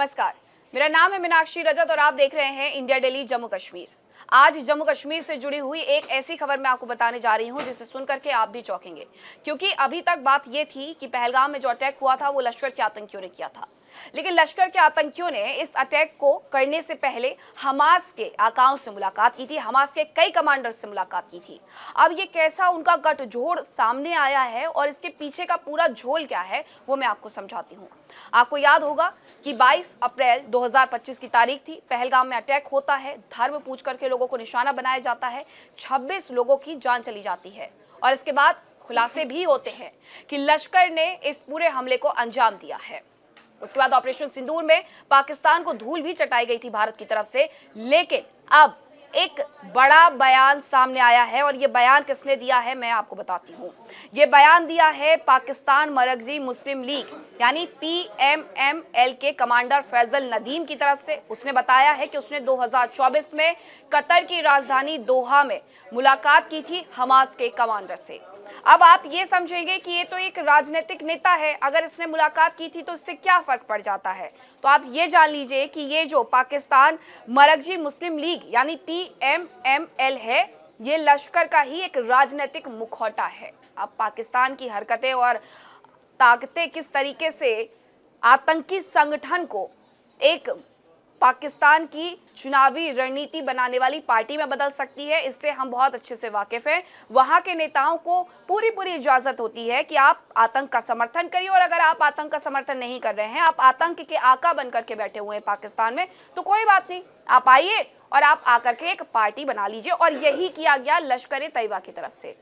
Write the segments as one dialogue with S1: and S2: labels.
S1: नमस्कार, मेरा नाम है मीनाक्षी रजत और आप देख रहे हैं इंडिया डेली जम्मू कश्मीर। आज जम्मू कश्मीर से जुड़ी हुई एक ऐसी खबर मैं आपको बताने जा रही हूं जिसे सुनकर के आप भी चौंकेंगे, क्योंकि अभी तक बात यह थी कि पहलगाम में जो अटैक हुआ था वो लश्कर के आतंकियों ने किया था। लेकिन लश्कर के आतंकियों ने इस अटैक को करने से पहले हमास के आकाओं से मुलाकात की थी, हमास के कई कमांडर से मुलाकात की थी। अब ये कैसा उनका गठजोड़ सामने आया है और इसके पीछे का पूरा झोल क्या है वो मैं आपको समझाती हूँ। आपको याद होगा कि 22 अप्रैल 2025 की तारीख थी, पहलगाम में अटैक होता है, धर्म पूछ करके लोगों को निशाना बनाया जाता है, 26 लोगों की जान चली जाती है और इसके बाद खुलासे भी होते हैं कि लश्कर ने इस पूरे हमले को अंजाम दिया है। उसके बाद ऑपरेशन सिंदूर में पाकिस्तान को धूल भी चटाई गई थी भारत की तरफ से, लेकिन अब एक बड़ा बयान सामने आया है और ये बयान किसने दिया है मैं आपको बताती हूँ। ये बयान दिया है पाकिस्तान मरकजी मुस्लिम लीग यानी PMML के कमांडर फैजल नदीम की तरफ से। उसने बताया है कि उसने 2024 में कतर की राजधानी दोहा में मुलाकात की थी हमास के कमांडर से। अब आप ये समझेंगे कि ये तो एक राजनीतिक नेता है, अगर इसने मुलाकात की थी तो इससे क्या फर्क पड़ जाता है। तो आप ये जान लीजिए कि ये जो पाकिस्तान मरकजी मुस्लिम लीग यानी PMML है, ये लश्कर का ही एक राजनीतिक मुखौटा है। अब पाकिस्तान की हरकतें और ताकतें किस तरीके से आतंकी संगठन को एक पाकिस्तान की चुनावी रणनीति बनाने वाली पार्टी में बदल सकती है, इससे हम बहुत अच्छे से वाकिफ हैं। वहां के नेताओं को पूरी इजाजत होती है कि आप आतंक का समर्थन करिए और अगर आप आतंक का समर्थन नहीं कर रहे हैं, आप आतंक के आका बनकर के बैठे हुए हैं पाकिस्तान में, तो कोई बात नहीं, आप आइए और आप आकर के एक पार्टी बना लीजिए। और यही किया गया लश्कर तैयबा की तरफ से।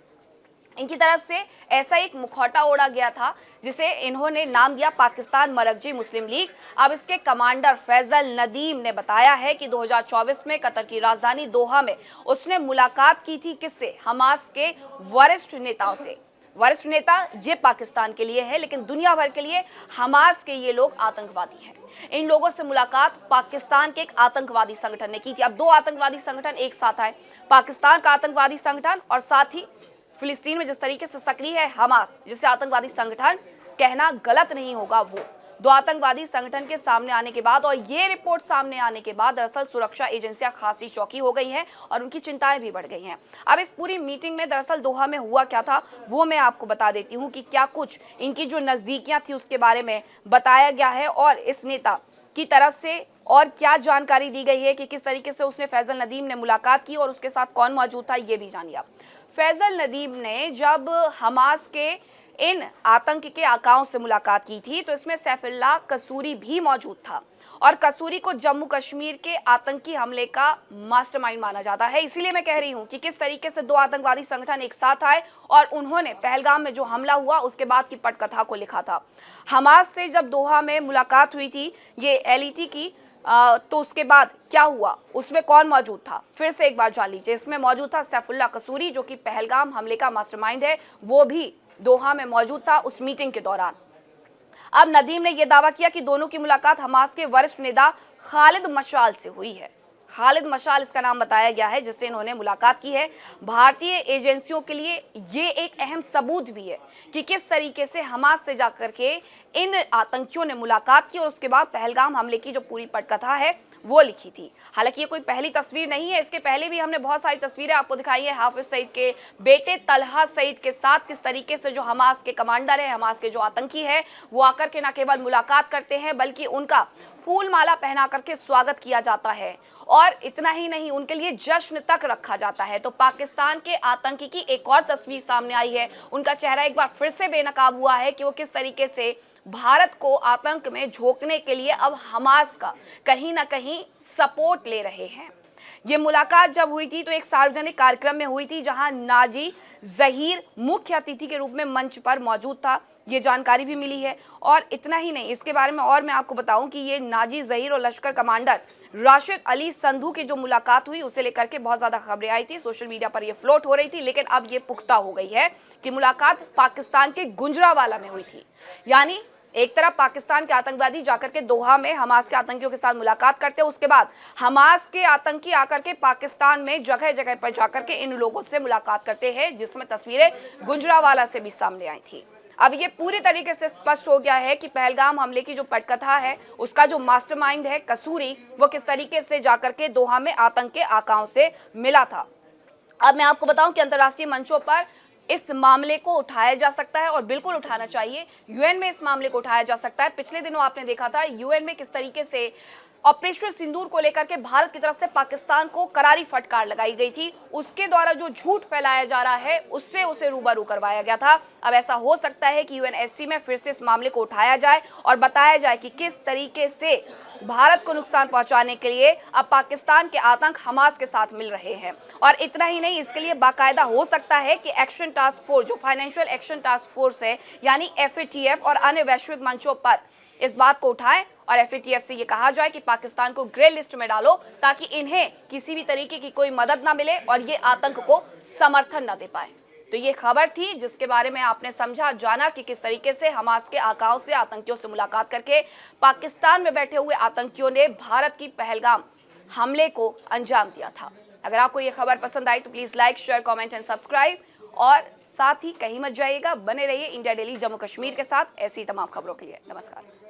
S1: इनकी तरफ से ऐसा एक मुखौटा ओढ़ा गया था जिसे इन्होंने नाम दिया पाकिस्तान मरकजी मुस्लिम लीग। अब इसके कमांडर फैजल नदीम ने बताया है कि 2024 में कतर की राजधानी दोहा में उसने मुलाकात की थी किससे? हमास के वरिष्ठ नेताओं से। वरिष्ठ नेता ये पाकिस्तान के लिए है, लेकिन दुनिया भर के लिए हमास के ये लोग आतंकवादी हैं। इन लोगों से मुलाकात पाकिस्तान के एक आतंकवादी संगठन ने की थी। अब दो आतंकवादी संगठन एक साथ आए, पाकिस्तान का आतंकवादी संगठन और साथ ही फिलिस्तीन में जिस तरीके से सक्रिय है हमास, जिसे आतंकवादी संगठन कहना गलत नहीं होगा, वो दो आतंकवादी संगठन के सामने आने के बाद और ये रिपोर्ट सामने आने के बाद दरअसल सुरक्षा एजेंसियां खासी चौंकी हो गई हैं और उनकी चिंताएं भी बढ़ गई हैं। अब इस पूरी मीटिंग में दरअसल दोहा में हुआ क्या था वो मैं आपको बता देती हूँ कि क्या कुछ इनकी जो नजदीकियां थी उसके बारे में बताया गया है और इस नेता की तरफ से और क्या जानकारी दी गई है कि किस तरीके से उसने फैजल नदीम ने मुलाकात की और उसके साथ कौन मौजूद था, ये भी जानिए आप। फैजल नदीम ने जब हमास के इन आतंक के आकाओं से मुलाकात की थी तो इसमें सैफुल्लाह कसूरी भी मौजूद था और कसूरी को जम्मू कश्मीर के आतंकी हमले का मास्टरमाइंड माना जाता है। इसीलिए मैं कह रही हूं कि किस तरीके से दो आतंकवादी संगठन एक साथ आए और उन्होंने पहलगाम में जो हमला हुआ उसके बाद की पटकथा को लिखा था। हमास से जब दोहा में मुलाकात हुई थी ये LET की, तो उसके बाद क्या हुआ, उसमें कौन मौजूद था, फिर से एक बार जान लीजिए। इसमें मौजूद था सैफुल्लाह कसूरी जो कि पहलगाम हमले का मास्टरमाइंड है, वो भी दोहा में मौजूद था उस मीटिंग के दौरान। अब नदीम ने यह दावा किया कि दोनों की मुलाकात हमास के वरिष्ठ नेता खालिद मशाल से हुई है। खालिद मशाल इसका नाम बताया गया है जिससे इन्होंने मुलाकात की है। भारतीय एजेंसियों के लिए ये एक अहम सबूत भी है कि किस तरीके से हमास से जाकर के इन आतंकियों ने मुलाकात की और उसके बाद पहलगाम हमले की जो पूरी पटकथा है वो लिखी थी। हालांकि ये कोई पहली तस्वीर नहीं है, इसके पहले भी हमने बहुत सारी तस्वीरें आपको दिखाई है हाफिज सईद के बेटे तलहा सईद के साथ किस तरीके से जो हमास के कमांडर है, हमास के जो आतंकी है, वो आकर के न केवल मुलाकात करते हैं बल्कि उनका फूल माला पहना करके स्वागत किया जाता है और इतना ही नहीं, उनके लिए जश्न तक रखा जाता है। तो पाकिस्तान के आतंकी की एक और तस्वीर सामने आई है, उनका चेहरा एक बार फिर से बेनकाब हुआ है कि वो किस तरीके से भारत को आतंक में झोंकने के लिए अब हमास का कहीं ना कहीं सपोर्ट ले रहे हैं। ये मुलाकात जब हुई थी तो एक सार्वजनिक कार्यक्रम में हुई थी जहां नाजी जहीर मुख्य अतिथि के रूप में मंच पर मौजूद था, ये जानकारी भी मिली है। और इतना ही नहीं, इसके बारे में और मैं आपको बताऊं कि ये नाजी जहीर और लश्कर कमांडर राशिद अली संधू की जो मुलाकात हुई उसे लेकर के बहुत ज्यादा खबरें आई थी, सोशल मीडिया पर ये फ्लोट हो रही थी, लेकिन अब ये पुख्ता हो गई है कि मुलाकात पाकिस्तान के गुजरांवाला में हुई थी। यानी एक तरफ पाकिस्तान के आतंकवादी जाकर के दोहा में हमास के आतंकियों के साथ मुलाकात करते हैं, उसके बाद हमास के आतंकी आकर के पाकिस्तान में जगह जगह पर जाकर के इन लोगों से मुलाकात करते हैं, जिसमें तस्वीरें गुजरांवाला से भी सामने आई थी। अब ये पूरी तरीके से स्पष्ट हो गया है कि पहलगाम हमले की जो पटकथा है, उसका जो मास्टरमाइंड है कसूरी, वो किस तरीके से जाकर के दोहा में आतंक के आकाओं से मिला था। अब मैं आपको बताऊं कि अंतर्राष्ट्रीय मंचों पर इस मामले को उठाया जा सकता है और बिल्कुल उठाना चाहिए। यूएन में इस मामले को उठाया जा सकता है। पिछले दिनों आपने देखा था यूएन में किस तरीके से ऑपरेशन सिंदूर को लेकर के भारत की तरफ से पाकिस्तान को करारी फटकार लगाई गई थी। उसके द्वारा जो झूठ फैलाया जा रहा है उससे उसे रूबरू करवाया गया था। अब ऐसा हो सकता है कि यूएनएससी में फिर से इस मामले को उठाया जाए और बताया जाए कि किस तरीके से भारत को नुकसान पहुंचाने के लिए अब पाकिस्तान के आतंक हमास के साथ मिल रहे हैं। और इतना ही नहीं, इसके लिए बाकायदा हो सकता है कि एक्शन टास्क फोर्स, जो फाइनेंशियल एक्शन टास्क फोर्स है यानी FATF और अन्य वैश्विक मंचों पर इस बात को उठाएं और FATF से ये कहा जाए कि पाकिस्तान को ग्रे लिस्ट में डालो ताकि इन्हें किसी भी तरीके की कोई मदद ना मिले और ये आतंक को समर्थन ना दे पाए। तो ये खबर थी जिसके बारे में आपने समझा, जाना कि किस तरीके से हमास के आकाओं से, आतंकियों से मुलाकात करके पाकिस्तान में बैठे हुए आतंकियों ने भारत की पहलगाम हमले को अंजाम दिया था। अगर आपको ये खबर पसंद आई तो please like, share, comment and subscribe, और साथ ही कहीं मत जाइएगा, बने रहिए इंडिया डेली जम्मू कश्मीर के साथ ऐसी तमाम खबरों के लिए। नमस्कार।